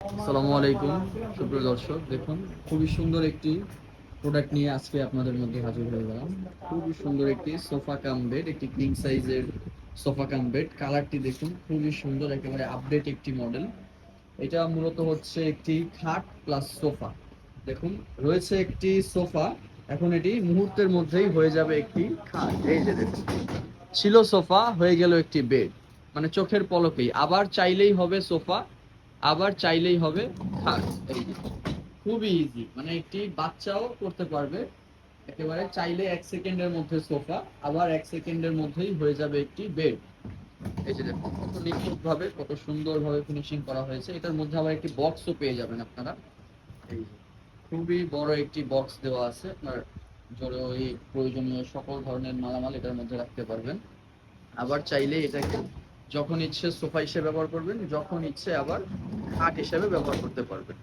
আসসালামু আলাইকুম সুপ্রিয় দর্শক, দেখুন খুবই সুন্দর একটি প্রোডাক্ট নিয়ে আজকে আপনাদের মধ্যে হাজির হয়ে গেলাম। খুবই সুন্দর একটি সোফা কাম বেড, একটি কিং সাইজের সোফা কাম বেড। কালারটি দেখুন খুবই সুন্দর, একেবারে আপডেট একটি মডেল। এটা মূলত হচ্ছে একটি খাট প্লাস সোফা। দেখুন রয়েছে একটি সোফা, এখন এটি মুহূর্তের মধ্যেই হয়ে যাবে একটি খাট। এই যে দেখুন, ছিল সোফা হয়ে গেল একটি বেড, মানে চোখের পলকেই। আবার চাইলেই হবে সোফা, আবার চাইলেই হবে খাট। এই যে খুবই ইজি, মানে একটি বাচ্চাও করতে পারবে। একেবারে চাইলে 1 সেকেন্ডের মধ্যে সোফা, আবার 1 সেকেন্ডের মধ্যেই হয়ে যাবে একটি বেড। এই যে দেখুন কত নিখুঁত ভাবে, কত সুন্দর ভাবে ফিনিশিং করা হয়েছে। এটার মধ্যে আবার একটি বক্সও পেয়ে যাবেন আপনারা। এই যে খুবই বড় একটি বক্স দেওয়া আছে, আপনার জন্য ওই প্রয়োজনীয় সকল ধরনের মালামাল এটার মধ্যে রাখতে পারবেন। আবার চাইলে এটাকে যখন ইচ্ছে সোফা হিসেবে ব্যবহার করবেন, যখন ইচ্ছে আবার খাট হিসেবে ব্যবহার করতে পারবেন।